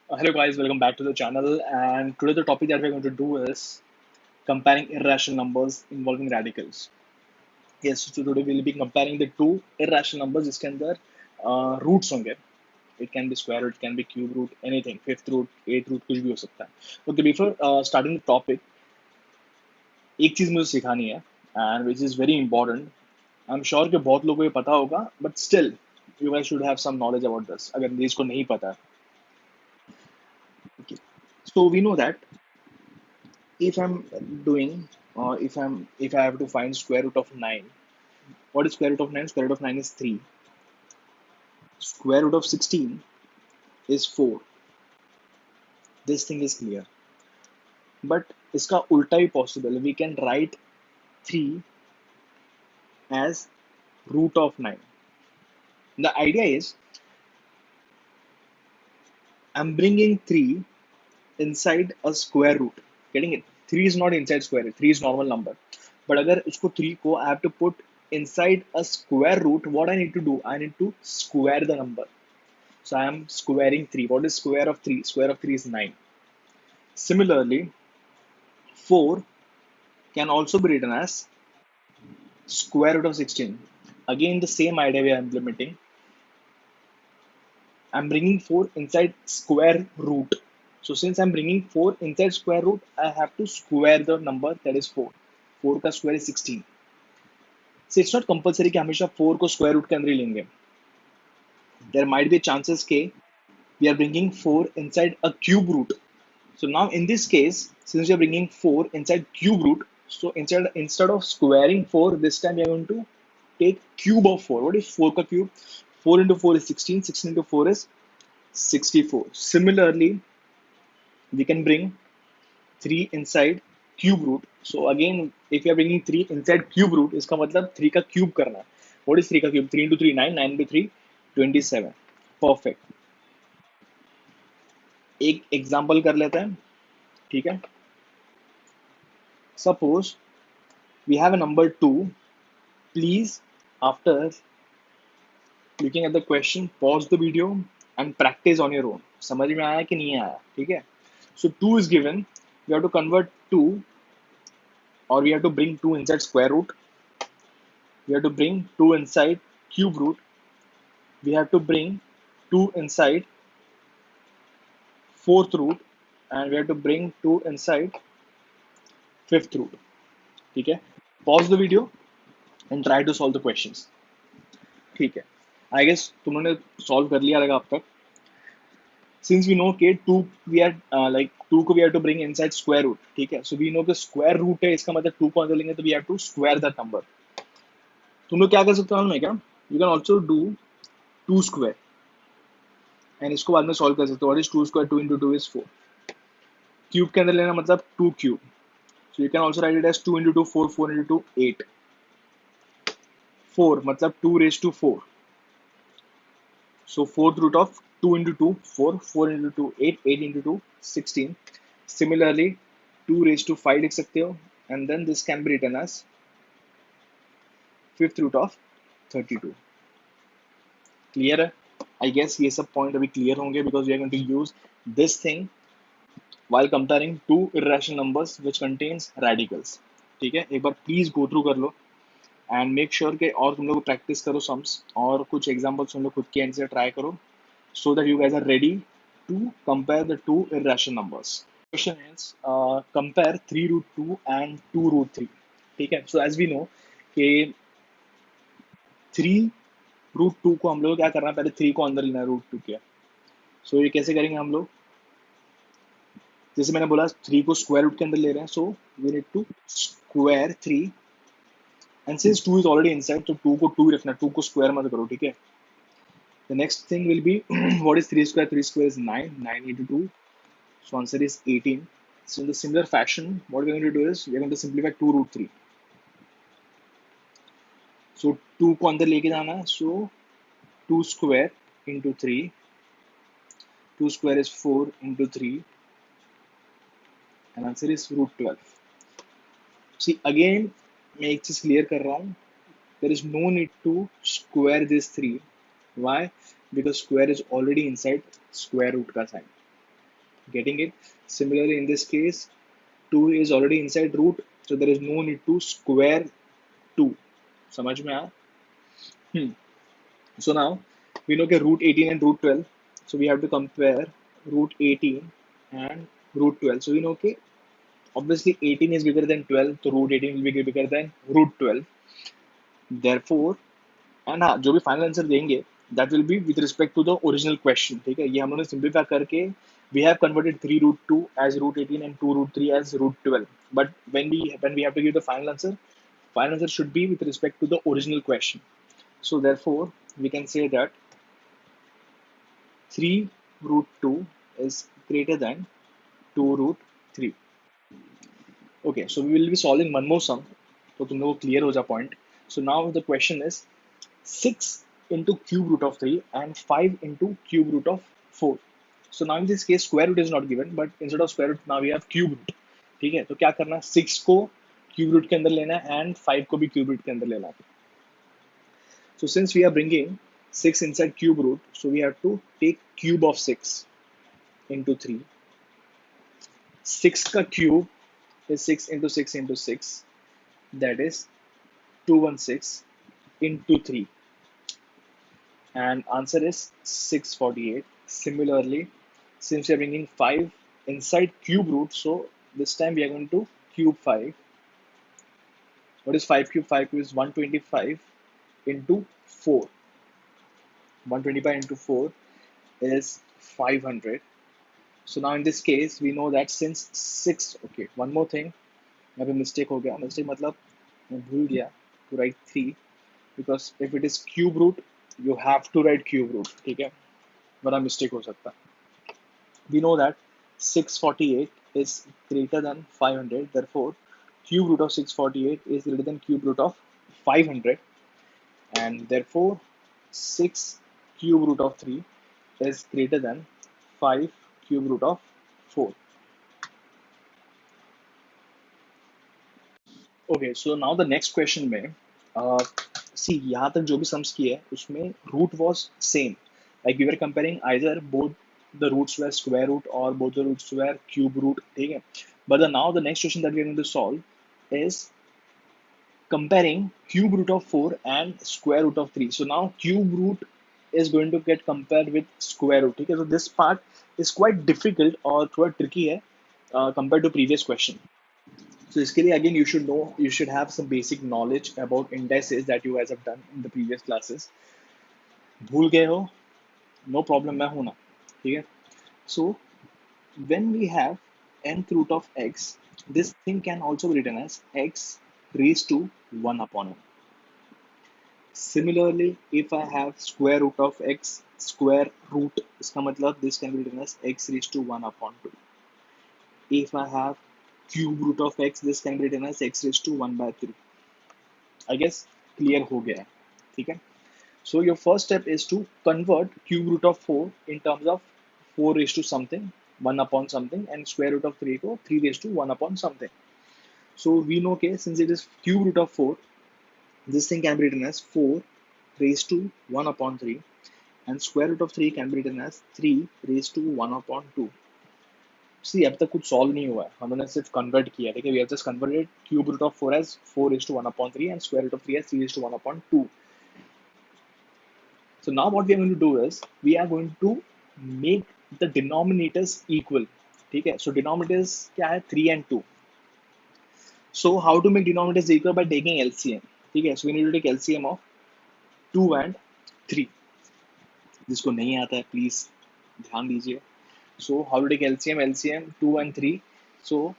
Hello guys, welcome back to the channel. And today the topic that we're going to do is comparing irrational numbers involving radicals. Yes, so today we'll be comparing the two irrational numbers जिसके अंदर roots होंगे. It can be square root, it can be cube root, anything, fifth root, eighth root, कुछ भी हो सकता है. Okay, before starting the topic, एक चीज मुझे सिखानी है and which is very important. I'm sure कि बहुत लोगों को ये पता होगा, but still you guys should have some knowledge about this. अगर इसको नहीं पता है. Okay. So we know that if I'm doing if I have to find square root of 9, what is square root of 9? Square root of 9 is 3. Square root of 16 is 4. This thing is clear. But इसका उल्टा भी possible. We can write 3 as root of 9. The idea is I'm bringing 3 inside a square root. Getting it? 3 is not inside square root. 3 is normal number. But अगर उसको 3 को I have to put inside a square root, what I need to do? I need to square the number. So I am squaring 3. What is square of 3? Square of 3 is 9. Similarly, 4 can also be written as square root of 16. Again, the same idea we are implementing. I'm bringing 4 inside square root. So since I'm bringing 4 inside square root, I have to square the number, that is 4. 4 का square is 16. So it's not compulsory कि हमेशा 4 को square root के अंदर ही लेंगे. There might be chances के we are bringing 4 inside a cube root. So now in this case, since we are bringing 4 inside cube root, so instead of squaring 4, this time we are going to take cube of 4. What is 4 ka cube? 4 into 4 is 16, 16 into 4 is 64. Similarly, we can bring 3 inside cube root. So again, if you are bringing 3 inside cube root, इसका मतलब 3 का cube करना. What is 3 का cube? 3 into 3 9, 9 into 3 27. Perfect. एक example कर लेते हैं, ठीक है. Suppose we have a number 2. Please, after looking at the question, pause the video and practice on your own. समझ में आया कि नहीं आया? ठीक है. So 2 is given. We have to convert 2, or we have to bring 2 inside square root. We have to bring 2 inside cube root. We have to bring 2 inside fourth root, and we have to bring 2 inside fifth root. ठीक है. Pause the video and try to solve the questions. ठीक है. I guess तुमने solve कर लिया रहेगा अब तक. Since we know कि 2 we are like 2 को we have to bring inside square root, ठीक है. So we know कि square root है, इसका मतलब 2 को अंदर लेंगे तो we have to square that number. तुम लोग क्या कर सकते हो मालूम है क्या? You can also do 2 square and इसको बाद में solve कर सकते हो. What is 2 square? 2 into 2 is 4. Cube के अंदर लेना मतलब 2 cube. So you can also write it as 2 into 2 4, 4 into 2 8. 4 मतलब 2 raised to 4. So fourth root of 2 into 2 4, 4 into 2 8, 8 into 2 16. Similarly, 2 raised to 5 लिख सकते हो, and then this can be written as fifth root of 32. Clear है? I guess ये सब point अभी clear होंगे because we are going to use this thing while comparing two irrational numbers which contains radicals. ठीक है, एक बार please go through कर लो and make sure के और तुम लोग practice करो sums और कुछ examples तुम लोग खुद के end से try करो so that you guys are ready to compare the two irrational numbers. Question is compare 3 root 2 and 2 root 3. ठीक है. So as we know कि 3 root 2 को हम लोग क्या करना है, पहले 3 को अंदर लेना है root 2 के. So ये कैसे करेंगे हम लोग? जैसे मैंने बोला 3 को स्क्वायर रूट के अंदर ले रहे हैं, so we need to square 3, and since 2 is already inside, तो 2 को 2 रखना, 2 को स्क्वायर मत करो. ठीक है. The next thing will be what is 3 square? 3 square is 9. 9 into 2, so answer is 18. So in the similar fashion, what we are going to do is we are going to simplify 2 root 3. So 2 को अंदर लेके जाना है, so 2 square into 3. 2 square is 4 into 3, and answer is root 12. See again, मैं एक चीज clear कर रहा हूँ. There is no need to square this 3. Why? Because square is already inside square root का sign. Getting it? Similarly, in this case, 2 is already inside root, so there is no need to square 2. समझ में आया? Hmm. So now we know that root 18 and root 12. So we have to compare root 18 and root 12. So we know okay, obviously 18 is bigger than 12, so root 18 will be bigger than root 12. Therefore, and हाँ जो भी final answer देंगे that will be with respect to the original question. ठीक है, ये हम लोगों ने सिंप्लीफाई करके we have converted 3 root 2 as root 18 and 2 root 3 as root 12. But when we have to give the final answer should be with respect to the original question. So therefore, we can say that 3 root 2 is greater than 2 root 3. Okay, so we will be solving one more sum. So to know clear हो जा point. So now the question is 6 into cube root of 3 and 5 into cube root of 4. So now in this case square root is not given, but instead of square root now we have cube root. ठीक है, तो क्या करना है, 6 को cube root के अंदर लेना है एंड 5 को भी क्यूब रूट के अंदर लेना है. So since we are bringing 6 inside cube root, so we have to take cube of 6 into 3. 6 का cube is 6 into 6 into 6, that is 216 into 3, and answer is 648. Similarly, since we are bringing 5 inside cube root, so this time we are going to cube 5. What is 5 cube? 5 cube is 125 into 4. 125 into 4 is 500. So now in this case, we know that since 6, okay, one more thing, यहाँ पे mistake हो गया. Mistake मतलब मैं भूल गया to write 3, because if it is cube root, you have to write cube root, ठीक है, वरना mistake हो सकता है. We know that 648 is greater than 500, therefore cube root of 648 is greater than cube root of 500, and therefore 6 cube root of 3 is greater than 5 cube root of 4. Okay, so now the next question में see यहाँ तक जो भी sums किए हैं उसमें root was same, like we were comparing either both the roots were square root or both the roots were cube root, ठीक है. But now the next question that we are going to solve is comparing cube root of 4 and square root of 3. So now cube root is going to get compared with square root. Okay, so this part is quite difficult or quite tricky है compared to previous question. So इसके लिए again you should have some basic knowledge about indices that you guys have done in the previous classes. भूल गए हो, no problem, मैं हूँ ना, ठीक है. So when we have nth root of x, this thing can also be written as x raised to 1 upon n. Similarly, if I have square root of x, square root, इसका मतलब this can be written as x raised to 1 upon 2. If I have cube root of x, this can be written as x raised to 1 by 3. I guess clear हो गया है, ठीक है. So your first step is to convert cube root of 4 in terms of 4 raised to something, 1 upon something, and square root of 3 को 3 raised to 1 upon something. So we know, okay, since it is cube root of 4, this thing can be written as 4 raised to 1 upon 3, and square root of 3 can be written as 3 raised to 1 upon 2. See, अब तक कुछ solve नहीं हुआ है, हमने सिर्फ convert किया, ठीक है. We have just converted cube root of 4 as 4 raised to 1 upon 3 and square root of 3 as 3 raised to 1 upon 2. So now what we are going to do is we are going to make the denominators equal, ठीक है. So denominators क्या है, 3 and 2. So how to make denominators equal? By taking LCM, ठीक है. So we need to take LCM of 2 and 3. जिसको नहीं आता है प्लीज ध्यान दीजिए. So how to take LCM? LCM 2 and 3. So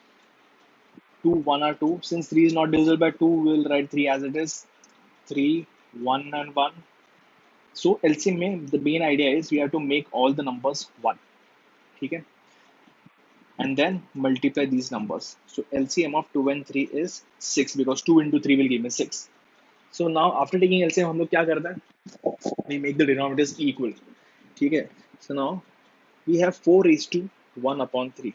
2, 1 are 2. Since 3 is not divisible by 2, we will write 3 as it is. 3, 1 and 1. So LCM में the main idea is we have to make all the numbers 1. ठीक है. And then multiply these numbers. So LCM of 2 and 3 is 6 because 2 into 3 will give me 6. So now after taking LCM हम लोग क्या करते हैं? We make the denominators equal. ठीक है. So now we have 4 raised to 1 upon 3.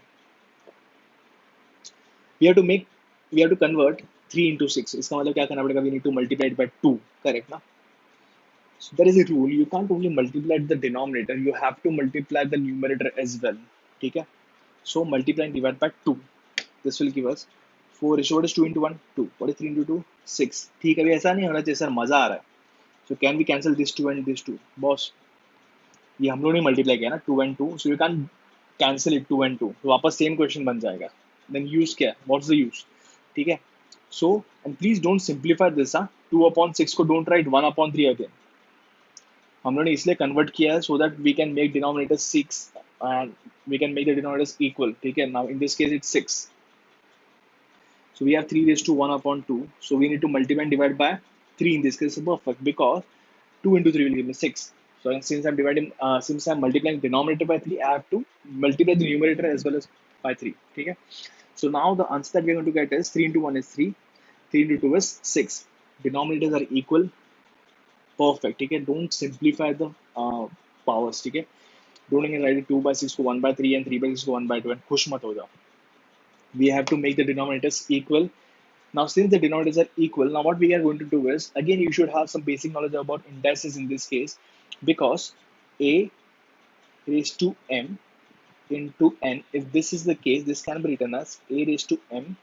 We have to convert 3 into 6. इसका मतलब क्या करना पड़ेगा? We need to multiply it by 2. Correct ना? So there is a rule. You can't only multiply the denominator. You have to multiply the numerator as well. ठीक है? So multiply and divide by 2. This will give us 4 is what is 2 into 1? 2. What is 3 into 2? 6. ठीक है, अभी ऐसा नहीं होना चाहिए sir, मजा आ रहा है. So can we cancel this 2 and this 2? Boss, ये हम लोग ने मल्टीप्लाई किया ना 2 and 2, so you can cancel it 2 and 2. तो वापस सेम क्वेश्चन बन जाएगा. Then use क्या है? What's the use? ठीक है. So and please don't simplify this. 2 upon 6 को don't write 1 upon 3 again. हम लोगों ने इसलिए कन्वर्ट किया है so that we can make denominator 6 and we can make the denominators equal. ठीक है. Now in this case it's 6. So we have 3 raised to 1 upon 2. So we need to multiply and divide by 3 in this case. Is perfect because 2 into 3 will give me 6. So since I'm multiplying denominator by 3, I have to multiply the numerator as well as by 3. Okay? So now the answer that we're going to get is 3 into 1 is 3. 3 into 2 is 6. Denominators are equal. Perfect. Okay? Don't simplify the powers. Okay? Don't even write it 2 by 6 को 1 by 3 and 3 by 6 को 1 by 2 and खुश मत हो जाओ. We have to make the denominators equal. Now, since the denominators are equal, now what we are going to do is, again, you should have some basic knowledge about indices in this case, because a raised to m into n, if this is the case, this can be written as a raised to m,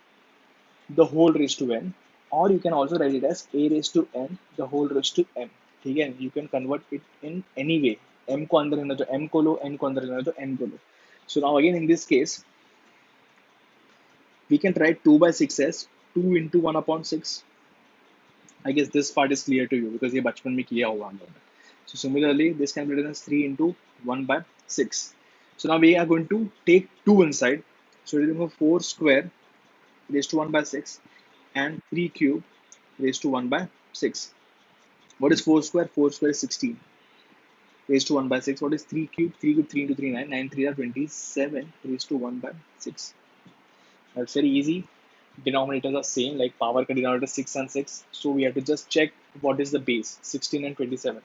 the whole raised to n, or you can also write it as a raised to n, the whole raised to m. Again, you can convert it in any way. M को अंदर लेना तो m को लो, n को अंदर लेना तो n को लो. So now again in this case, we can write 2 by 6 as 2 into 1 upon 6. I guess this part is clear to you because ये बचपन में किया होगा हम लोगों ने. So similarly, this can be written as 3 into 1 by 6. So now we are going to take 2 inside. So we're going to 4 square raised to 1 by 6 and 3 cube raised to 1 by 6. What is 4 square? 4 square is 16 raised to 1 by 6. What is 3 cube? 3 cube 3 into 3 9. 9 3 are 27 raised to 1 by 6. That's very easy. Denominators are same, like power ka denominator 6 and 6. So we have to just check what is the base, 16 and 27.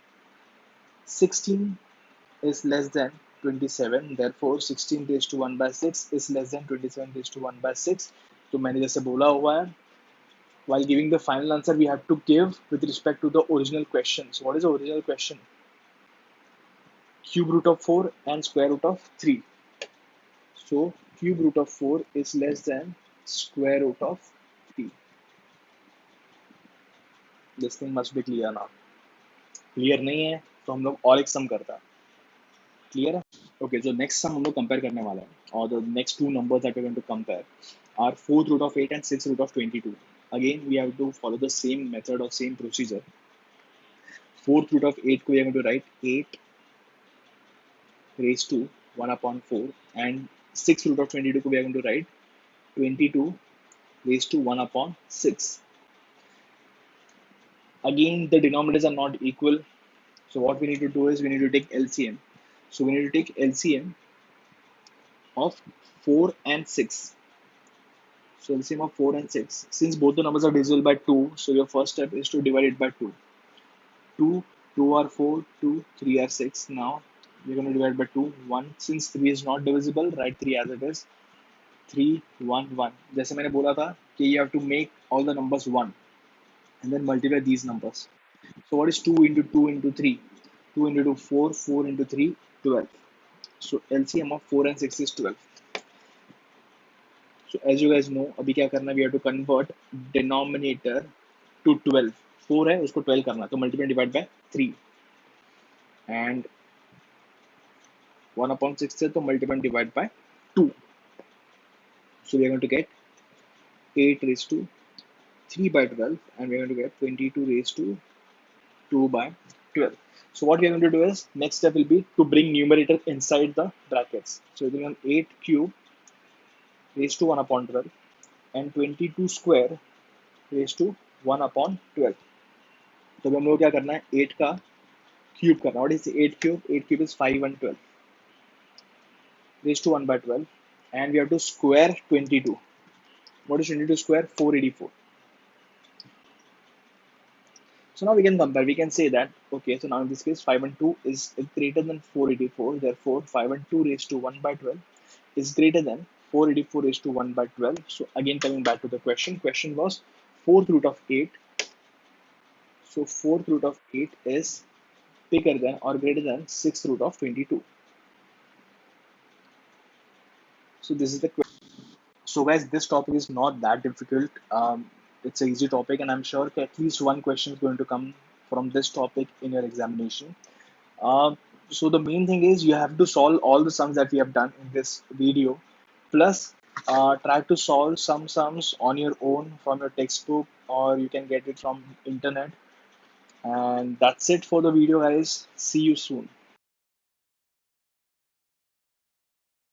16 is less than 27, therefore 16 raised to 1 by 6 is less than 27 raised to 1 by 6. तो मैंने जैसे बोला हुआ है, while giving the final answer we have to give with respect to the original question. So what is the original question? Cube root of 4 and square root of 3. So cube root of 4 is less than square root of 3. This thing must be clear now. Clear नहीं है तो हम लोग और एक sum करता है. Clear है? Okay, so next sum हम लोग compare करने वाला है. Or the next two numbers that we're going to compare are 4th root of 8 and 6th root of 22. Again, we have to follow the same method or same procedure. 4th root of 8 को we are going to write 8 raised to 1 upon 4, and 6th root of 22 को we are going to write 22 raised to 1 upon 6. Again, the denominators are not equal. So what we need to do is we need to take LCM. So we need to take LCM of 4 and 6. So LCM of 4 and 6. Since both the numbers are divisible by 2, so your first step is to divide it by 2. 2, 2 are 4, 2, 3 are 6. Now we're going to divide by 2, 1. Since 3 is not divisible, write 3 as it is. 3, 1, 1. जैसे मैंने बोला था कि you have to make all the numbers 1 and then multiply these numbers. So what is 2 into 2 into 3? 2 into 2, 4, 4 into 3, 12. So LCM of 4 and 6 is 12. So as you guys know, अभी क्या करना है? We have to convert denominator to 12. 4 है, उसको 12 करना, तो multiply and divide by 3. And 1 upon 6 है, तो multiply and divide by 2. So we are going to get 8 raised to 3 by 12, and we are going to get 22 raised to 2 by 12. So what we are going to do is, next step will be to bring numerator inside the brackets. So we will 8 cube raised to 1 upon 12 and 22 square raised to 1 upon 12. तो हम लोग क्या करना है? 8 का cube करना. What is 8 cube? 8 cube is 5 and 12 raised to 1 by 12, and we have to square 22. What is 22 square? 484. So now we can compare. We can say that, okay, so now in this case 5 and 2 is greater than 484. Therefore 5 and 2 raised to 1 by 12 is greater than 484 raised to 1 by 12. So again, coming back to the question was 4th root of 8. So 4th root of 8 is bigger than or greater than 6th root of 22. So this is the question. So guys, this topic is not that difficult. It's an easy topic, and I'm sure at least one question is going to come from this topic in your examination. Uh, so the main thing is you have to solve all the sums that we have done in this video, plus try to solve some sums on your own from your textbook, or you can get it from internet. And that's it for the video, guys. See you soon.